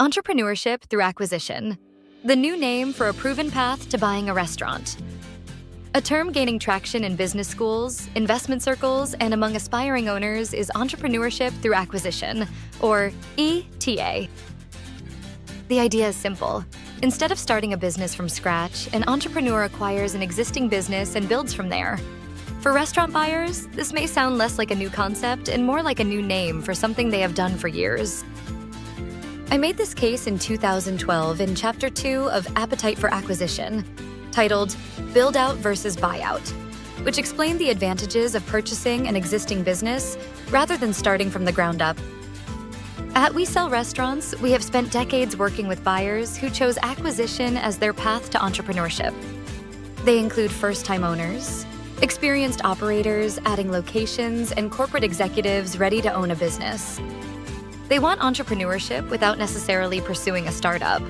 Entrepreneurship Through Acquisition, the new name for a proven path to buying a restaurant. A term gaining traction in business schools, investment circles, and among aspiring owners is Entrepreneurship Through Acquisition, or ETA. The idea is simple. Instead of starting a business from scratch, an entrepreneur acquires an existing business and builds from there. For restaurant buyers, this may sound less like a new concept and more like a new name for something they have done for years. I made this case in 2012 in Chapter 2 of Appetite for Acquisition, titled Build Out versus Buyout, which explained the advantages of purchasing an existing business rather than starting from the ground up. At We Sell Restaurants, we have spent decades working with buyers who chose acquisition as their path to entrepreneurship. They include first-time owners, experienced operators adding locations, and corporate executives ready to own a business. They want entrepreneurship without necessarily pursuing a startup.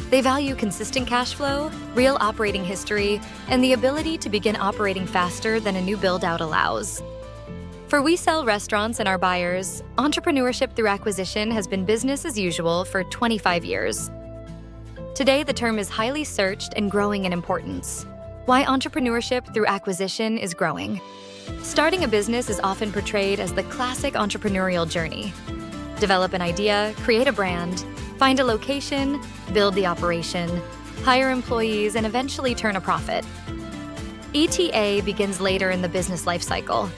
They value consistent cash flow, real operating history, and the ability to begin operating faster than a new build-out allows. For We Sell Restaurants and our buyers, Entrepreneurship Through Acquisition has been business as usual for 25 years. Today, the term is highly searched and growing in importance. Why Entrepreneurship Through Acquisition is growing. Starting a business is often portrayed as the classic entrepreneurial journey. Develop an idea, create a brand, find a location, build the operation, hire employees, and eventually turn a profit. ETA begins later in the business lifecycle.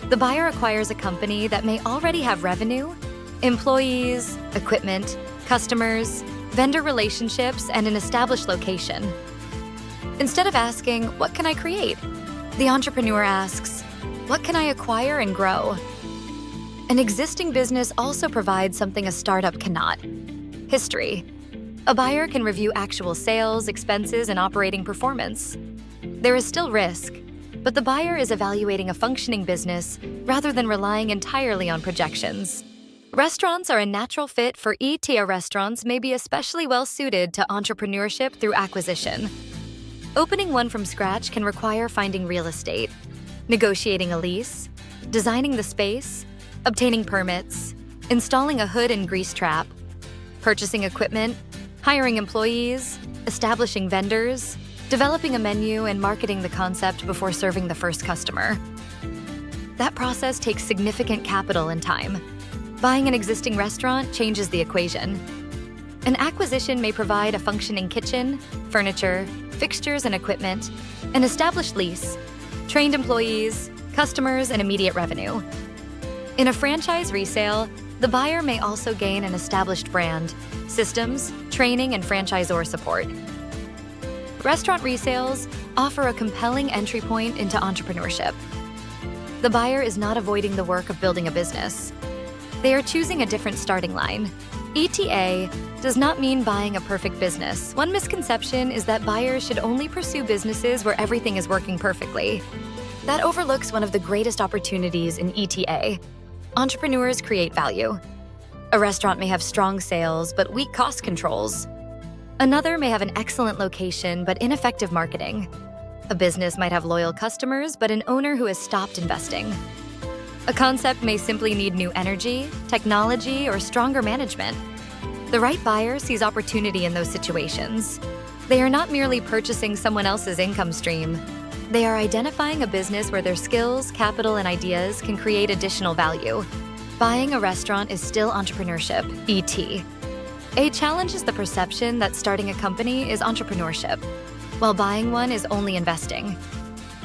The buyer acquires a company that may already have revenue, employees, equipment, customers, vendor relationships, and an established location. Instead of asking, "What can I create?" the entrepreneur asks, "What can I acquire and grow?" An existing business also provides something a startup cannot: history. A buyer can review actual sales, expenses, and operating performance. There is still risk, but the buyer is evaluating a functioning business rather than relying entirely on projections. Restaurants are a natural fit for ETA. Restaurants may be especially well suited to entrepreneurship through acquisition. Opening one from scratch can require finding real estate, negotiating a lease, designing the space, obtaining permits, installing a hood and grease trap, purchasing equipment, hiring employees, establishing vendors, developing a menu, and marketing the concept before serving the first customer. That process takes significant capital and time. Buying an existing restaurant changes the equation. An acquisition may provide a functioning kitchen, furniture, fixtures and equipment, an established lease, trained employees, customers, and immediate revenue. In a franchise resale, the buyer may also gain an established brand, systems, training, and franchisor support. Restaurant resales offer a compelling entry point into entrepreneurship. The buyer is not avoiding the work of building a business. They are choosing a different starting line. ETA does not mean buying a perfect business. One misconception is that buyers should only pursue businesses where everything is working perfectly. That overlooks one of the greatest opportunities in ETA. Entrepreneurs create value. A restaurant may have strong sales but weak cost controls. Another may have an excellent location but ineffective marketing. A business might have loyal customers but an owner who has stopped investing. A concept may simply need new energy, technology, or stronger management. The right buyer sees opportunity in those situations. They are not merely purchasing someone else's income stream. They are identifying a business where their skills, capital, and ideas can create additional value. Buying a restaurant is still entrepreneurship, ET. A challenges the perception that starting a company is entrepreneurship, while buying one is only investing.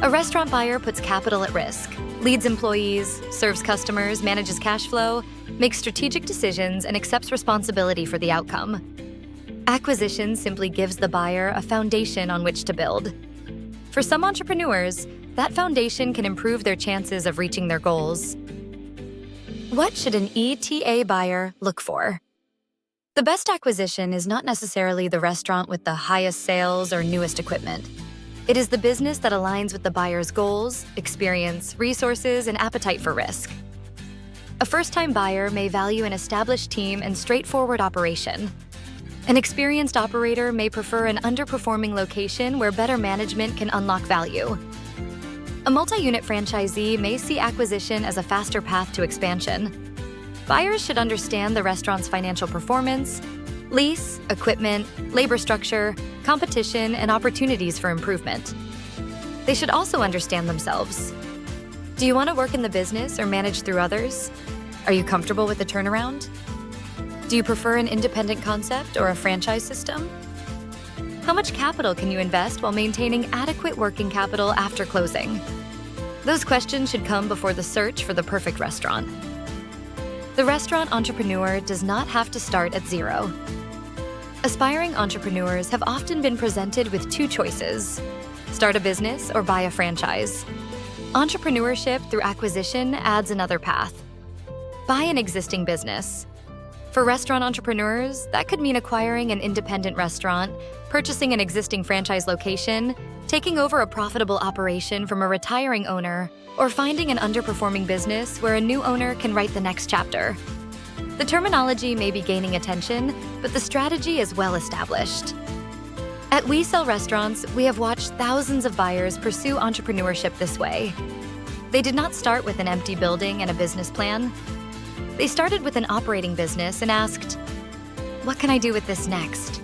A restaurant buyer puts capital at risk, leads employees, serves customers, manages cash flow, makes strategic decisions, and accepts responsibility for the outcome. Acquisition simply gives the buyer a foundation on which to build. For some entrepreneurs, that foundation can improve their chances of reaching their goals. What should an ETA buyer look for? The best acquisition is not necessarily the restaurant with the highest sales or newest equipment. It is the business that aligns with the buyer's goals, experience, resources, and appetite for risk. A first-time buyer may value an established team and straightforward operation. An experienced operator may prefer an underperforming location where better management can unlock value. A multi-unit franchisee may see acquisition as a faster path to expansion. Buyers should understand the restaurant's financial performance, lease, equipment, labor structure, competition, and opportunities for improvement. They should also understand themselves. Do you want to work in the business or manage through others? Are you comfortable with the turnaround? Do you prefer an independent concept or a franchise system? How much capital can you invest while maintaining adequate working capital after closing? Those questions should come before the search for the perfect restaurant. The restaurant entrepreneur does not have to start at zero. Aspiring entrepreneurs have often been presented with two choices: start a business or buy a franchise. Entrepreneurship through acquisition adds another path. Buy an existing business. For restaurant entrepreneurs, that could mean acquiring an independent restaurant, purchasing an existing franchise location, taking over a profitable operation from a retiring owner, or finding an underperforming business where a new owner can write the next chapter. The terminology may be gaining attention, but the strategy is well established. At We Sell Restaurants, we have watched thousands of buyers pursue entrepreneurship this way. They did not start with an empty building and a business plan. They started with an operating business and asked, "What can I do with this next?"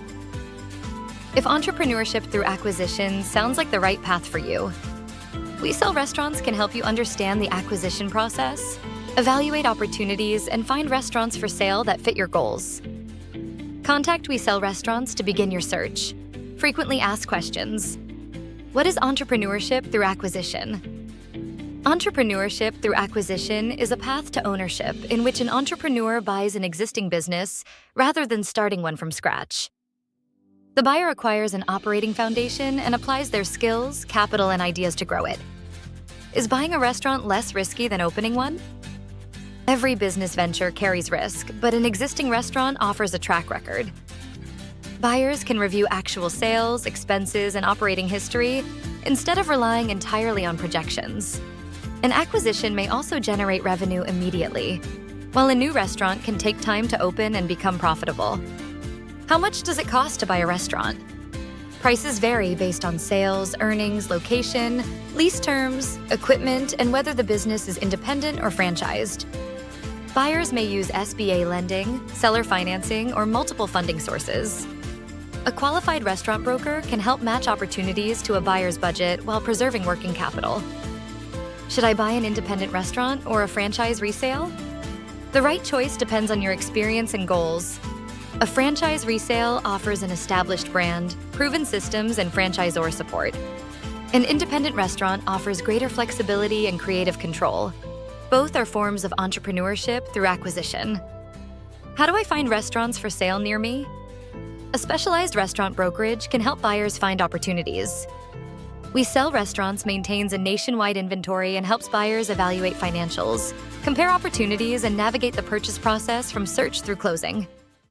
If entrepreneurship through acquisition sounds like the right path for you, We Sell Restaurants can help you understand the acquisition process, evaluate opportunities, and find restaurants for sale that fit your goals. Contact We Sell Restaurants to begin your search. Frequently asked questions. What is entrepreneurship through acquisition? Entrepreneurship through acquisition is a path to ownership in which an entrepreneur buys an existing business rather than starting one from scratch. The buyer acquires an operating foundation and applies their skills, capital, and ideas to grow it. Is buying a restaurant less risky than opening one? Every business venture carries risk, but an existing restaurant offers a track record. Buyers can review actual sales, expenses, and operating history instead of relying entirely on projections. An acquisition may also generate revenue immediately, while a new restaurant can take time to open and become profitable. How much does it cost to buy a restaurant? Prices vary based on sales, earnings, location, lease terms, equipment, and whether the business is independent or franchised. Buyers may use SBA lending, seller financing, or multiple funding sources. A qualified restaurant broker can help match opportunities to a buyer's budget while preserving working capital. Should I buy an independent restaurant or a franchise resale? The right choice depends on your experience and goals. A franchise resale offers an established brand, proven systems, and franchisor support. An independent restaurant offers greater flexibility and creative control. Both are forms of entrepreneurship through acquisition. How do I find restaurants for sale near me? A specialized restaurant brokerage can help buyers find opportunities. We Sell Restaurants maintains a nationwide inventory and helps buyers evaluate financials, compare opportunities, and navigate the purchase process from search through closing.